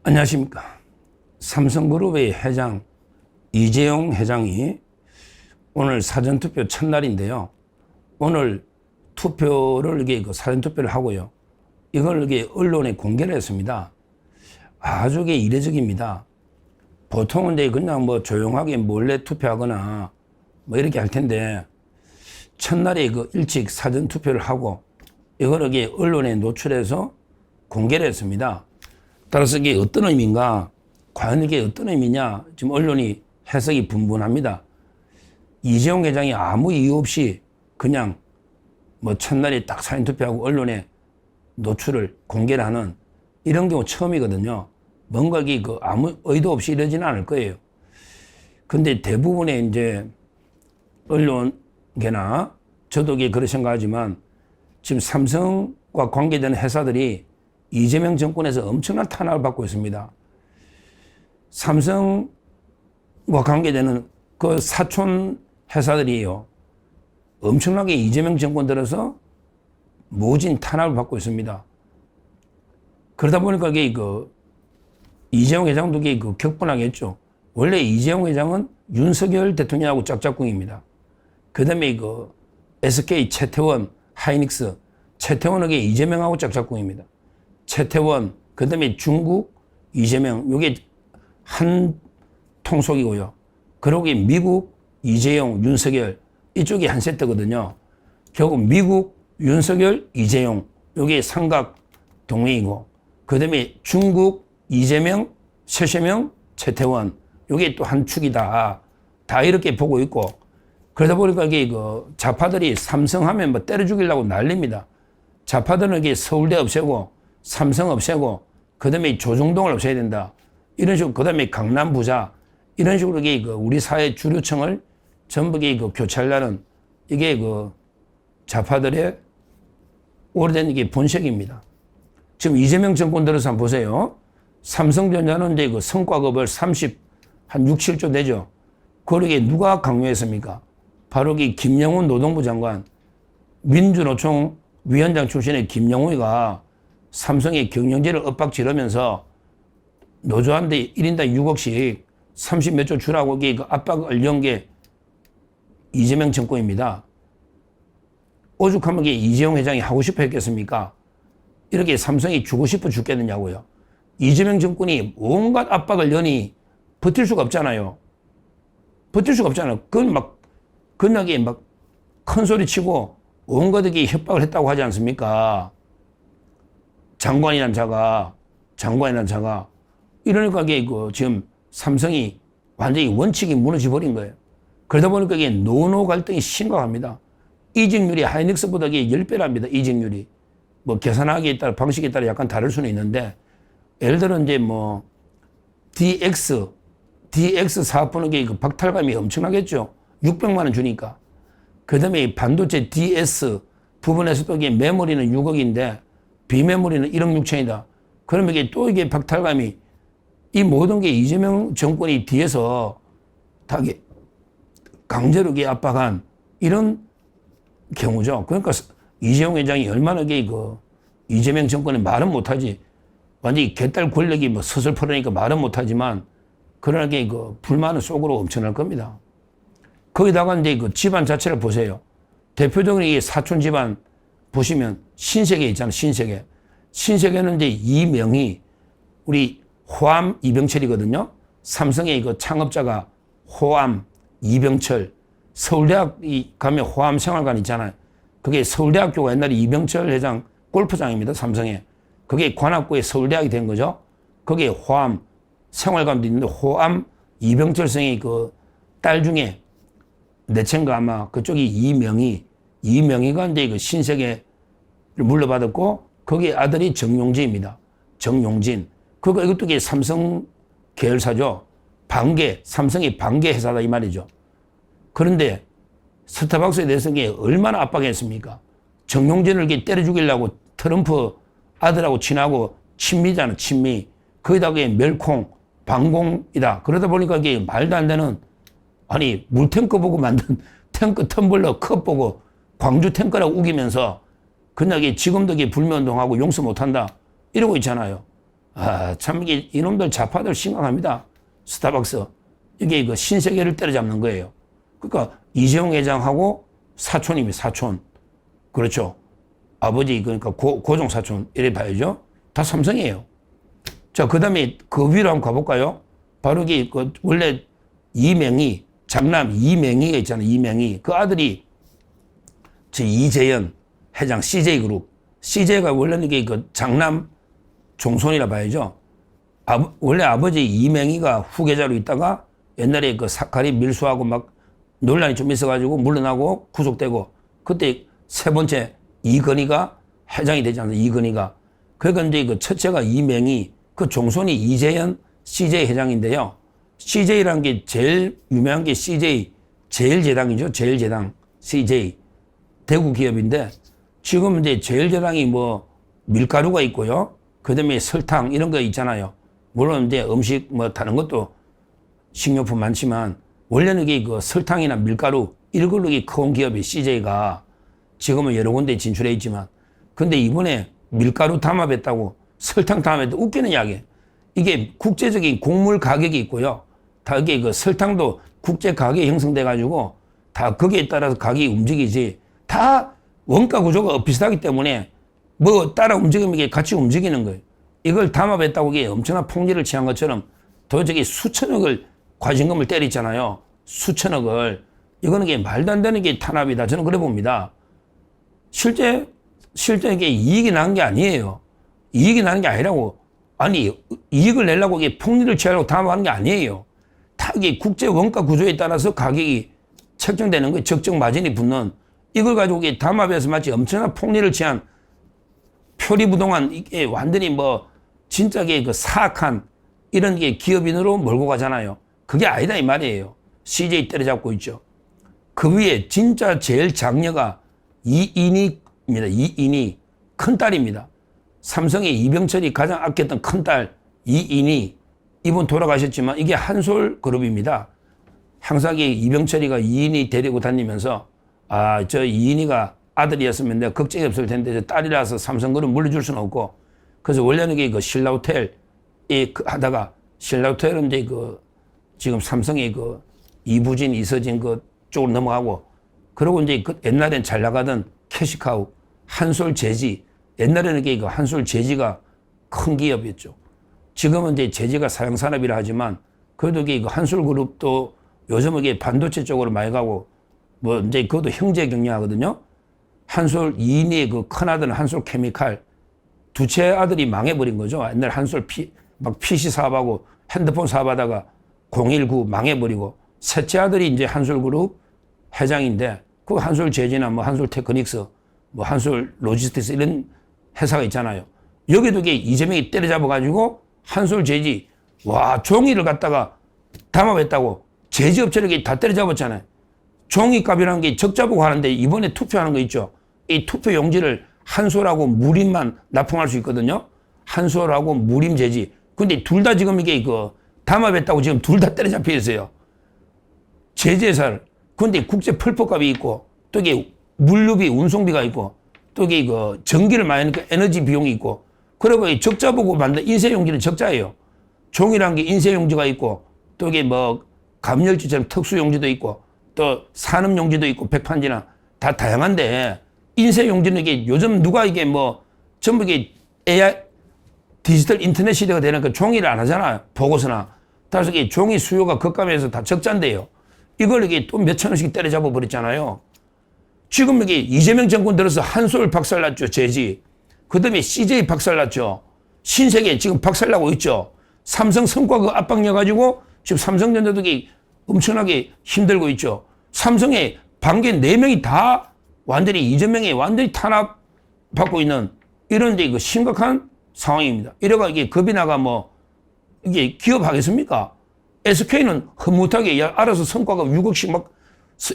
안녕하십니까. 삼성그룹의 회장 이재용 회장이 오늘 사전투표 첫날인데요. 오늘 투표를 사전투표를 하고요. 이걸 언론에 공개를 했습니다. 아주 이례적입니다. 보통은 그냥 조용하게 몰래 투표하거나 이렇게 할 텐데 첫날에 일찍 사전투표를 하고 이걸 언론에 노출해서 공개를 했습니다. 따라서 이게 어떤 의미인가? 과연 이게 어떤 의미냐? 지금 언론이 해석이 분분합니다. 이재용 회장이 아무 이유 없이 그냥 첫날에 딱 사전투표하고 언론에 노출을 공개를 하는 이런 경우 처음이거든요. 뭔가 아무 의도 없이 이러지는 않을 거예요. 근데 대부분의 이제 언론계나 저도 그렇게 생각하지만 지금 삼성과 관계되는 회사들이 이재명 정권에서 엄청난 탄압을 받고 있습니다. 삼성과 관계되는 그 사촌 회사들이요. 엄청나게 이재명 정권 들어서 모진 탄압을 받고 있습니다. 그러다 보니까 이재용 회장도 격분하겠죠. 원래 이재용 회장은 윤석열 대통령하고 짝짝꿍입니다. 그 다음에 SK 최태원, 하이닉스, 최태원은 이재명하고 짝짝꿍입니다. 최태원, 그 다음에 중국, 이재명, 요게 한 통속이고요. 그리고 미국, 이재용, 윤석열, 이쪽이 한 세트거든요. 결국 미국, 윤석열, 이재용, 요게 삼각 동맹이고, 그 다음에 중국, 이재명, 최재명, 최태원, 요게 또 한 축이다. 다 이렇게 보고 있고, 그러다 보니까 좌파들이 삼성하면 때려 죽이려고 난립니다. 좌파들은 서울대 없애고, 삼성 없애고, 그 다음에 조중동을 없애야 된다. 이런 식으로, 그 다음에 강남 부자, 이런 식으로 우리 사회 주류층을 전부 교체하려는 이게 좌파들의 오래된 본색입니다. 지금 이재명 정권 들어서 한번 보세요. 삼성전자는 성과급을 6, 7조 되죠. 그러게 누가 강요했습니까? 바로 김영훈 노동부 장관, 민주노총 위원장 출신의 김영훈이가 삼성의 경영진을 엇박지르면서 노조한테 1인당 6억씩 30몇 조 주라고 압박을 연 게 이재명 정권입니다. 오죽하면 이재용 회장이 하고 싶어 했겠습니까? 이렇게 삼성이 주고 싶어 죽겠느냐고요. 이재명 정권이 온갖 압박을 여니 버틸 수가 없잖아요. 버틸 수가 없잖아요. 그건 건나게 큰 소리 치고 온갖 협박을 했다고 하지 않습니까? 장관이란 자가. 이러니까 지금 삼성이 완전히 원칙이 무너져 버린 거예요. 그러다 보니까 노노 갈등이 심각합니다. 이직률이 하이닉스보다 10배랍니다. 이직률이. 계산하기에 따라, 방식에 따라 약간 다를 수는 있는데, 예를 들어 DX 사업부는 박탈감이 엄청나겠죠. 600만 원 주니까. 그 다음에 반도체 DS 부분에서도 메모리는 6억인데, 비메모리는 1억 6천이다. 그러면 또 박탈감이, 이 모든 게 이재명 정권이 뒤에서 다 강제로 압박한 이런 경우죠. 그러니까 이재용 회장이 얼마나 이재명 정권에 말은 못하지. 완전히 개딸 권력이 서슬 풀으니까 말은 못하지만, 그러나 불만은 속으로 엄청날 겁니다. 거기다가 집안 자체를 보세요. 대표적으로 사촌 집안 보시면 신세계 있잖아요. 신세계는 이명희, 우리 호암 이병철이거든요. 삼성의 창업자가 호암 이병철. 서울대학 가면 호암 생활관 있잖아요. 그게 서울대학교가 옛날에 이병철 회장 골프장입니다. 삼성에. 그게 관악구에 서울대학이 된 거죠. 거기에 호암 생활관도 있는데, 호암 이병철 성의 딸 중에 내친가 아마 그쪽이 이명희가 신세계를 물려받았고, 거기에 아들이 정용진입니다. 정용진. 이것도 삼성 계열사죠. 삼성이 반개 회사다 이 말이죠. 그런데 스타벅스에 대해서는 얼마나 압박했습니까? 정용진을 때려 죽이려고 트럼프 아들하고 친하고 친미잖아, 친미. 거기다가 멸콩, 방공이다. 그러다 보니까 말도 안 되는, 아니, 물탱크 보고 만든 탱크 텀블러 컵 보고 광주 탱크라고 우기면서 그냥 지금도 불매운동하고 용서 못한다 이러고 있잖아요. 참 이게 이놈들 좌파들 심각합니다. 스타벅스. 이게 그 신세계를 때려잡는 거예요. 그러니까 이재용 회장하고 사촌입니다. 사촌. 그렇죠. 아버지, 그러니까 고종 사촌. 이래 봐야죠. 다 삼성이에요. 자, 그 다음에 그 위로 한번 가볼까요? 바로 이게 그 원래 이명희, 장남 이명희가 있잖아요. 이명희. 그 아들이 저 이재현 회장 CJ그룹. CJ가 원래는 이게 그 장남 종손이라 봐야죠. 원래 아버지 이명희가 후계자로 있다가 옛날에 그 사카리 밀수하고 막 논란이 좀 있어가지고 물러나고 구속되고 그때 세 번째 이건희가 회장이 되지 않습니까? 이건희가. 그러니까 이제 그 첫째가 이명희, 그 종손이 이재현 CJ 회장인데요. CJ라는 게 제일 유명한 게 CJ 제일제당이죠. 제일제당 CJ 대구 기업인데 지금 이제 제일제당이 뭐 밀가루가 있고요. 그 다음에 설탕 이런 거 있잖아요. 물론 이제 음식 뭐 다른 것도 식료품 많지만 원래는 이게 그 설탕이나 밀가루 이런 걸로 큰 기업이 CJ가 지금은 여러 군데 진출해 있지만 근데 이번에 밀가루 담합했다고 설탕 담합했다고 웃기는 이야기. 이게 국제적인 곡물 가격이 있고요. 다 이게 그 설탕도 국제 가격이 형성돼 가지고 다 거기에 따라서 가격이 움직이지 다 원가 구조가 비슷하기 때문에 뭐 따라 움직이면 이게 같이 움직이는 거예요. 이걸 담합했다고 이게 엄청난 폭리를 취한 것처럼 도저히 수천억을 과징금을 때리잖아요. 수천억을. 이거는 게 말도 안 되는 게 탄압이다. 저는 그래 봅니다. 실제 이게 이익이 나는 게 아니에요. 이익이 나는 게 아니라고. 아니, 이익을 내려고 이게 폭리를 취하려고 담합하는 게 아니에요. 다 이게 국제 원가 구조에 따라서 가격이 책정되는 거예요. 적정 마진이 붙는. 이걸 가지고 이게 담합해서 마치 엄청난 폭리를 취한 표리부동한 이게 완전히 뭐 진짜 그 사악한 이런 게 기업인으로 몰고 가잖아요. 그게 아니다 이 말이에요. CJ 때려잡고 있죠. 그 위에 진짜 제일 장녀가 이인희입니다. 이인희 큰딸입니다. 삼성의 이병철이 가장 아꼈던 큰딸 이인희 이분 돌아가셨지만 이게 한솔그룹입니다. 항상 이병철이가 이인희 데리고 다니면서 저 이인희가 아들이었으면 내가 걱정이 없을 텐데 저 딸이라서 삼성그룹 물려줄 수는 없고 그래서 원래는 그 신라호텔 하다가 신라호텔은 이제 그 지금 삼성의 그 이부진 이서진 그 쪽으로 넘어가고 그러고 이제 그 옛날엔 잘 나가던 캐시카우 한솔제지 옛날에는 그 한솔제지가 큰 기업이었죠. 지금은 이제 제지가 사양산업이라 하지만 그래도 그 한솔그룹도 요즘은 이게 반도체 쪽으로 많이 가고 뭐 이제 그것도 형제 경영하거든요. 한솔 이인희의 그 큰아들은 한솔케미칼 두째 아들이 망해버린 거죠. 옛날 막 PC 사업하고 핸드폰 사업하다가 019 망해버리고 셋째 아들이 이제 한솔그룹 회장인데 그 한솔제지나 뭐 한솔테크닉스 뭐 한솔로지스틱스 이런 회사가 있잖아요. 여기도 이재명이 때려잡아가지고 한솔제지 와 종이를 갖다가 담합했다고 제지업체를 다 때려잡았잖아요. 종이값이라는 게 적자보고 하는데 이번에 투표하는 거 있죠. 이 투표 용지를 한솔하고 무림만 납품할 수 있거든요. 한솔하고 무림제지. 근데 둘 다 지금 이게 담합했다고 지금 둘 다 때려잡혀 있어요. 제재사를. 근데 국제 펄퍼값이 있고 또 이게 물류비, 운송비가 있고 또 이게 전기를 많이 하니까 에너지 비용이 있고 그리고 적자 보고 만든 인쇄용지는 적자예요. 종이라는 게 인쇄용지가 있고 또 이게 뭐 감열지처럼 특수용지도 있고 또 산업용지도 있고 백판지나 다 다양한데 인쇄용지는 이게 요즘 누가 이게 뭐 전부 이게 AI 디지털 인터넷 시대가 되니까 종이를 안 하잖아요. 보고서나. 따라서 이게 종이 수요가 급감해서 다 적자인데요. 이걸 이게 또 몇천 원씩 때려잡아 버렸잖아요. 지금 이게 이재명 정권 들어서 한솔 박살났죠. 제지. 그 다음에 CJ 박살났죠. 신세계 지금 박살나고 있죠. 삼성 성과가 압박려가지고 지금 삼성전자도 엄청나게 힘들고 있죠. 삼성의 반개 4명이 다 완전히 이재명에 완전히 탄압받고 있는 이런 심각한 상황입니다. 이래가 이게 겁이 나가 뭐 이게 기업하겠습니까? SK는 흐뭇하게 알아서 성과가 6억씩 막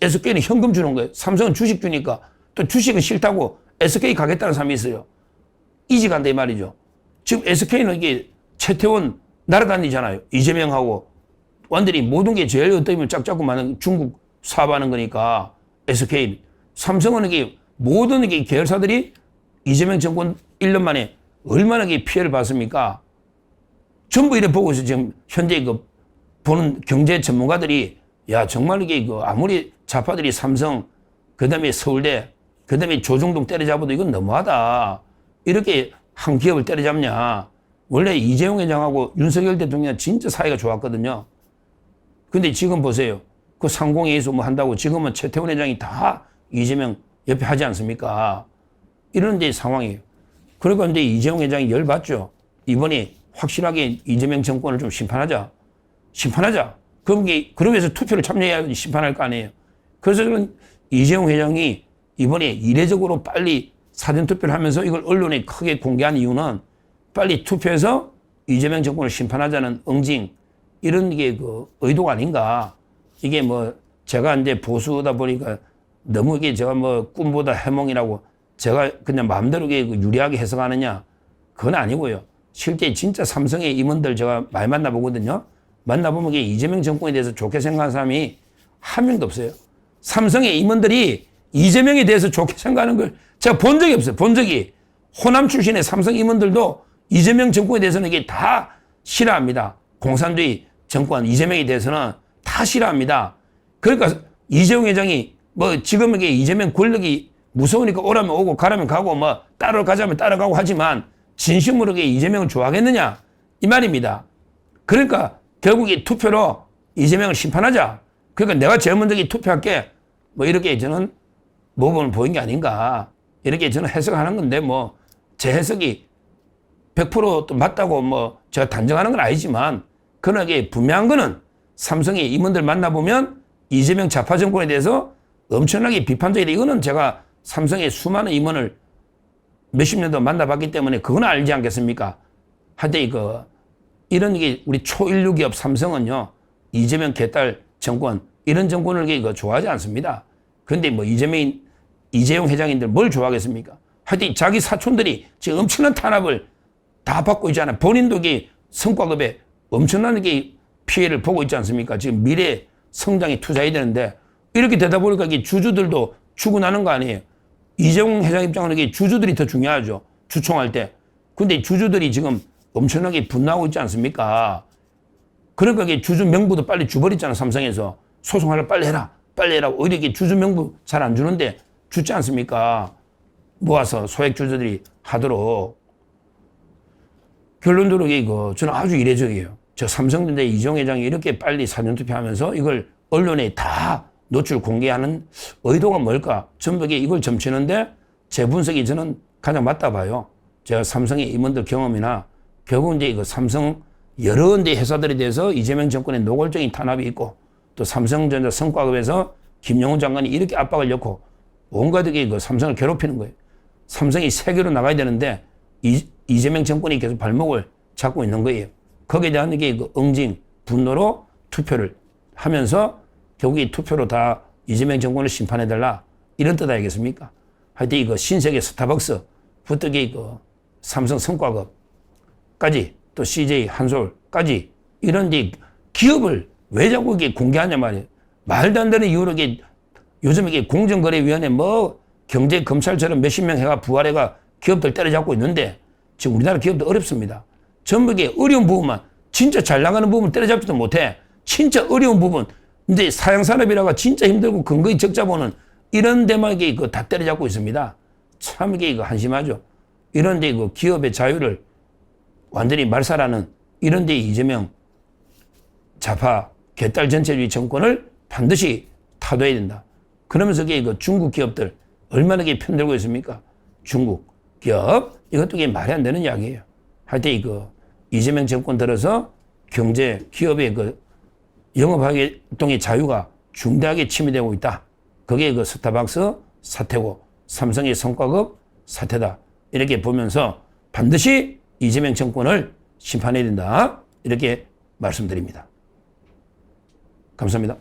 SK는 현금 주는 거예요. 삼성은 주식 주니까 또 주식은 싫다고 SK 가겠다는 사람이 있어요. 이직한다 이 말이죠. 지금 SK는 이게 최태원 날아다니잖아요. 이재명하고 완전히 모든 게 제일 어떻게 보면 짝짝고 많은 중국 사업하는 거니까 SK. 삼성은 이게 모든 이게 계열사들이 이재명 정권 1년 만에 얼마나 피해를 받습니까? 전부 이래 보고 있어. 지금 현재 보는 경제 전문가들이 야, 정말 이게 아무리 좌파들이 삼성, 그 다음에 서울대, 그 다음에 조중동 때려잡아도 이건 너무하다. 이렇게 한 기업을 때려잡냐. 원래 이재용 회장하고 윤석열 대통령 진짜 사이가 좋았거든요. 근데 지금 보세요. 그 상공회의소 뭐 한다고 지금은 최태원 회장이 다 이재명 옆에 하지 않습니까? 이런 이제 상황이에요. 그러니까 이제 이재용 회장이 열받죠. 이번에 확실하게 이재명 정권을 좀 심판하자. 그러면서 투표를 참여해야 심판할 거 아니에요. 그래서 저는 이재용 회장이 이번에 이례적으로 빨리 사전투표를 하면서 이걸 언론에 크게 공개한 이유는 빨리 투표해서 이재명 정권을 심판하자는 응징, 이런 게 의도가 아닌가. 이게 뭐 제가 이제 보수다 보니까 너무 이게 제가 뭐 꿈보다 해몽이라고 제가 그냥 마음대로 유리하게 해석하느냐. 그건 아니고요. 실제 진짜 삼성의 임원들 제가 많이 만나보거든요. 만나보면 이게 이재명 정권에 대해서 좋게 생각하는 사람이 한 명도 없어요. 삼성의 임원들이 이재명에 대해서 좋게 생각하는 걸 제가 본 적이 없어요. 호남 출신의 삼성 임원들도 이재명 정권에 대해서는 이게 다 싫어합니다. 공산주의 정권 이재명에 대해서는 다 싫어합니다. 그러니까 이재용 회장이 뭐 지금 이게 이재명 권력이 무서우니까 오라면 오고 가라면 가고 뭐 따라가자면 따라가고 하지만 진심으로 이재명을 좋아하겠느냐 이 말입니다. 그러니까 결국 이 투표로 이재명을 심판하자. 그러니까 내가 제일 먼저 투표할게. 뭐 이렇게 저는 모범을 보인 게 아닌가. 이렇게 저는 해석하는 건데 뭐 제 해석이 100%또 맞다고 뭐 제가 단정하는 건 아니지만 그러나 이게 분명한 거는 삼성의 임원들 만나보면 이재명 좌파 정권에 대해서 엄청나게 비판적이다. 이거는 제가 삼성의 수많은 임원을 몇십 년도 만나봤기 때문에 그건 알지 않겠습니까? 하여튼 이런 게 우리 초일류 기업 삼성은요, 이재명 개딸 정권, 이런 정권을 좋아하지 않습니다. 그런데 뭐 이재용 회장인들 뭘 좋아하겠습니까? 하여튼 자기 사촌들이 지금 엄청난 탄압을 다 받고 있잖아요. 본인도 성과급에 엄청난 피해를 보고 있지 않습니까? 지금 미래 성장에 투자해야 되는데 이렇게 되다 보니까 주주들도 죽어나는 거 아니에요. 이재용 회장 입장은 주주들이 더 중요하죠. 주총할 때. 근데 주주들이 지금 엄청나게 분노하고 있지 않습니까? 그러니까 주주 명부도 빨리 줘버렸잖아, 삼성에서. 소송하라 빨리 해라. 오히려 주주 명부 잘 안 주는데 주지 않습니까? 모아서 소액 주주들이 하도록. 결론적으로 저는 아주 이례적이에요. 저 삼성전자 이재용 회장이 이렇게 빨리 사전투표하면서 이걸 언론에 다 노출 공개하는 의도가 뭘까? 전부 이걸 점치는데 제 분석이 저는 가장 맞다 봐요. 제가 삼성의 임원들 경험이나 결국 이제 삼성 여러 군데 회사들에 대해서 이재명 정권의 노골적인 탄압이 있고 또 삼성전자 성과급에서 김영훈 장관이 이렇게 압박을 넣고 온갖 삼성을 괴롭히는 거예요. 삼성이 세계로 나가야 되는데 이재명 정권이 계속 발목을 잡고 있는 거예요. 거기에 대한 응징, 분노로 투표를 하면서 결국 이 투표로 다 이재명 정권을 심판해달라. 이런 뜻 아니겠습니까? 하여튼 신세계 스타벅스부터 삼성 성과급까지 또 CJ 한솔까지 이런 기업을 왜 자꾸 공개하냐 말이에요. 말도 안 되는 이유로 요즘 공정거래위원회 뭐 경제검찰처럼 몇십 명 해가 부활해가 기업들 때려잡고 있는데 지금 우리나라 기업도 어렵습니다. 전부 어려운 부분만 진짜 잘 나가는 부분 때려잡지도 못해. 진짜 어려운 부분. 근데 사양산업이라가 진짜 힘들고 근거의 적자 보는 이런 데만 다 때려잡고 있습니다. 참 한심하죠. 이런 데 기업의 자유를 완전히 말살하는 이런 데 이재명 좌파 개딸 전체주의 정권을 반드시 타도해야 된다. 그러면서 중국 기업들 얼마나 편들고 있습니까? 중국 기업 이것도 말이 안 되는 이야기예요. 하여튼 이재명 정권 들어서 경제 기업의 영업활동의 자유가 중대하게 침해되고 있다. 그게 스타벅스 사태고 삼성의 성과급 사태다. 이렇게 보면서 반드시 이재명 정권을 심판해야 된다. 이렇게 말씀드립니다. 감사합니다.